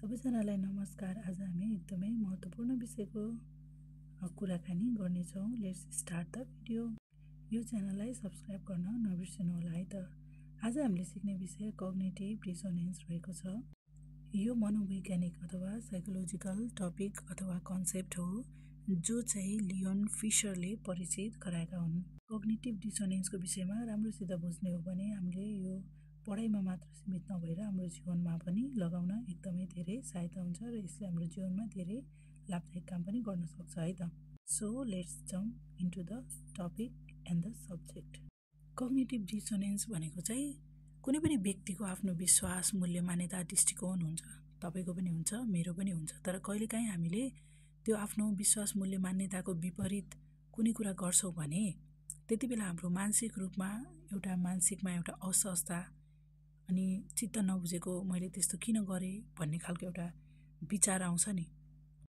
सबैजनालाई नमस्कार। आज हामी एकदमै महत्त्वपूर्ण विषयको कुराकानी गर्नेछौँ। Let's start the video. यो च्यानललाई सब्सक्राइब गर्न नबिर्सनु होला है त। आज हामीले सिक्ने विषय कग्निटिभ डिसोनेन्स रहेको छ। यो मनोवैज्ञानिक अथवा साइकोलोजिकल टपिक अथवा कन्सेप्ट हो जो चाहिँ लियोन फिसरले परिचित गराएका हुन्। कग्निटिभ डिसोनेन्सको विषयमा राम्रोसित बुझ्ने हो भने हामीले यो पढाइमा मात्र सीमित नभएर हाम्रो जीवनमा पनि लगाउन एकदमै धेरै सहायता हुन्छ र यसले हाम्रो जीवनमा धेरै लाभदायक काम पनि गर्न सक्छ है त। So let's jump into the topic and the subject. Cognitive dissonance भनेको चाहिँ कुनै पनि व्यक्तिको आफ्नो विश्वास, मूल्य, मान्यता, दृष्टिकोण हुन्छ। तपाईँको पनि हुन्छ, मेरो पनि हुन्छ। तर कहिलेकाहीँ हामीले त्यो आफ्नो विश्वास, मूल्य, मान्यताको विपरीत कुनै कुरा गर्छौँ भने त्यति बेला हाम्रो मानसिक रूपमा मानसिकमा एउटा अस्वस्थता अनि चित्त नबुझेको मैले त्यस्तो किन गरेँ भन्ने खालको एउटा विचार आउँछ नि,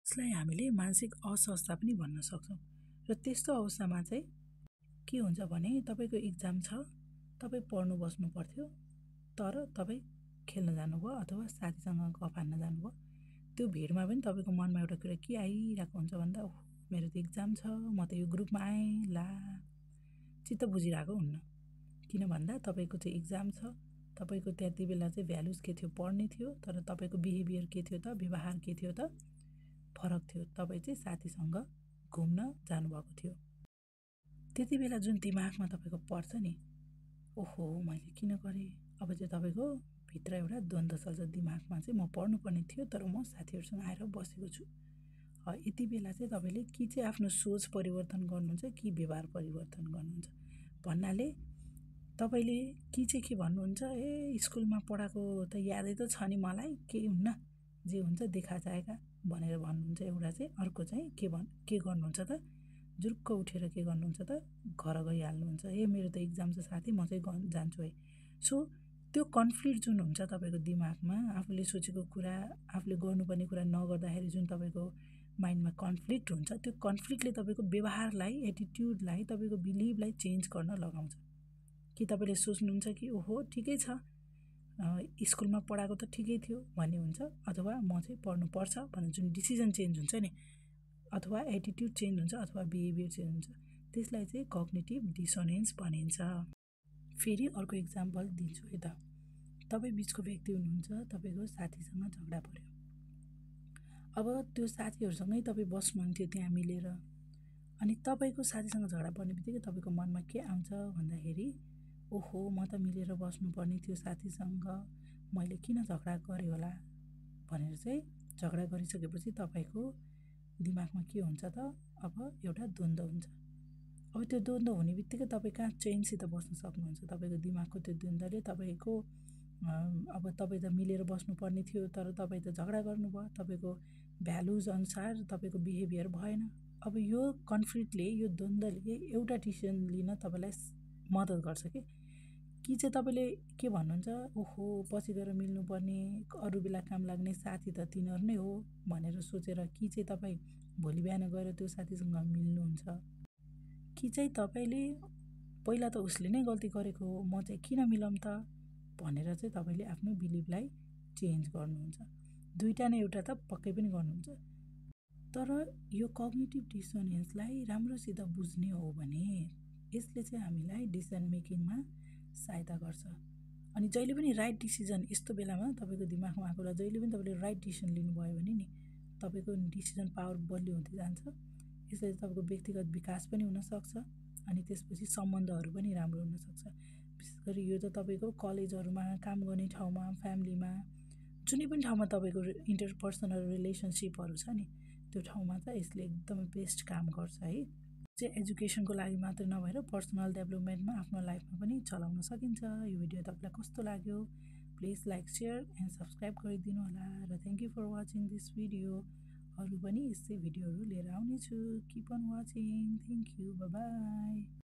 त्यसलाई हामीले मानसिक अस्वस्थता पनि भन्न सक्छौँ। र त्यस्तो अवस्थामा चाहिँ के हुन्छ भने तपाईँको इक्जाम छ, तपाईँ पढ्नु बस्नु पर्थ्यो, तर तपाईँ खेल्न जानुभयो अथवा साथीसँग गफ हान्न जानुभयो। त्यो भिडमा पनि तपाईँको मनमा एउटा कुरा के आइरहेको हुन्छ भन्दा ओह मेरो त इक्जाम छ, म त यो ग्रुपमा आएँ, ला चित्त बुझिरहेको हुन्न। किन भन्दा तपाईँको चाहिँ इक्जाम छ, तपाईँको त्यति बेला चाहिँ भ्यालुज के थियो, पढ्ने थियो, तर तपाईँको बिहेभियर के थियो त, व्यवहार के थियो त, फरक थियो। तपाईँ चाहिँ साथीसँग घुम्न जानुभएको थियो। त्यति बेला जुन दिमागमा तपाईँको पर्छ नि, ओहो मैले किन गरेँ, अब चाहिँ तपाईँको भित्र एउटा द्वन्द्व चल्छ दिमागमा चाहिँ म पढ्नुपर्ने थियो तर म साथीहरूसँग आएर बसेको छु। यति बेला चाहिँ तपाईँले कि चाहिँ आफ्नो सोच परिवर्तन गर्नुहुन्छ कि व्यवहार परिवर्तन गर्नुहुन्छ भन्नाले तपाईँले कि चाहिँ के भन्नुहुन्छ, ए स्कुलमा पढाएको त यादै त छ नि मलाई, केही हुन्न, जे हुन्छ देखा जाएगा भनेर भन्नुहुन्छ एउटा चाहिँ। अर्को चाहिँ के गर्नुहुन्छ त, जुर्क उठेर के गर्नुहुन्छ त, घर गइहाल्नुहुन्छ, ए मेरो त इक्जाम छ साथी, म चाहिँ जान्छु है। सो त्यो कन्फ्लिक्ट जुन हुन्छ तपाईँको दिमागमा, आफूले सोचेको कुरा, आफूले गर्नुपर्ने कुरा नगर्दाखेरि जुन तपाईँको माइन्डमा कन्फ्लिक्ट हुन्छ, त्यो कन्फ्लिक्टले तपाईँको व्यवहारलाई, एटिट्युडलाई, तपाईँको बिलिभलाई चेन्ज गर्न लगाउँछ। कि तपाईँले सोच्नुहुन्छ कि ओहो ठिकै छ, स्कुलमा पढाएको त ठिकै थियो भन्ने हुन्छ, अथवा म चाहिँ पढ्नुपर्छ भन्ने जुन डिसिजन चेन्ज हुन्छ नि, अथवा एटिट्युड चेन्ज हुन्छ, अथवा बिहेभियर चेन्ज हुन्छ, त्यसलाई चाहिँ कग्निटिभ डिसोनेन्स भनिन्छ। फेरि अर्को इक्जाम्पल दिन्छु है त। तपाईँ बिचको व्यक्ति हुनुहुन्छ, तपाईँको साथीसँग झगडा पर्यो। अब त्यो साथीहरूसँगै तपाईँ बस्नुहुन्थ्यो त्यहाँ मिलेर, अनि तपाईँको साथीसँग झगडा पर्ने बित्तिकै तपाईँको मनमा के आउँछ भन्दाखेरि ओहो म त मिलेर बस्नुपर्ने थियो साथीसँग, मैले किन झगडा गरेँ होला भनेर चाहिँ झगडा गरिसकेपछि तपाईँको दिमागमा के हुन्छ त, अब एउटा द्वन्द्व हुन्छ। अब त्यो द्वन्द्व हुने बित्तिकै तपाईँ कहाँ चैनसित बस्न सक्नुहुन्छ। तपाईँको दिमागको त्यो द्वन्द्वले तपाईँको अब तपाईँ त मिलेर बस्नुपर्ने थियो तर तपाईँ त झगडा गर्नुभयो, तपाईँको भ्यालुज अनुसार तपाईँको बिहेभियर भएन। अब यो कन्फ्लिक्टले, यो द्वन्द्वले एउटा डिसिजन लिन तपाईँलाई मद्दत गर्छ कि चाहिँ तपाईँले के भन्नुहुन्छ, ओहो पछि गएर मिल्नुपर्ने, अरू बेला काम लाग्ने साथी त तिनीहरू नै हो भनेर सोचेर कि चाहिँ तपाईँ भोलि बिहान गएर त्यो साथीसँग मिल्नुहुन्छ, कि चाहिँ तपाईँले पहिला त उसले नै गल्ती गरेको हो, म चाहिँ किन मिलाउँ त भनेर चाहिँ तपाईँले आफ्नो बिलिभलाई चेन्ज गर्नुहुन्छ। दुईवटा नै एउटा त पक्कै पनि गर्नुहुन्छ। तर यो कग्निटिभ डिसोनेन्सलाई राम्रोसित बुझ्ने हो भने यसले चाहिँ हामीलाई डिसिजन मेकिङमा सहायता गर्छ। अनि जहिले पनि राइट डिसिजन, यस्तो बेलामा तपाईँको दिमागमा आएको बेला जहिले पनि तपाईँले राइट डिसिजन लिनुभयो भने नि तपाईँको डिसिजन पावर बलियो हुँदै जान्छ। यसले तपाईँको व्यक्तिगत विकास पनि हुनसक्छ अनि त्यसपछि सम्बन्धहरू पनि राम्रो हुनसक्छ। विशेष गरी यो त तपाईँको कलेजहरूमा, काम गर्ने ठाउँमा, फ्यामिलीमा, जुनै पनि ठाउँमा तपाईँको इन्टरपर्सनल रिलेसनसिपहरू छ नि, त्यो ठाउँमा चाहिँ यसले एकदमै बेस्ट काम गर्छ है। चाहिँ एजुकेसनको लागि मात्र नभएर पर्सनल डेभलपमेन्टमा, आफ्नो लाइफमा पनि चलाउन सकिन्छ। यो भिडियो तपाईँलाई कस्तो लाग्यो please like, share and subscribe गरिदिनु होला र thank you for watching this video. अरू पनि यस्तै भिडियोहरू लिएर आउनेछु। Keep on watching. Thank you, bye by.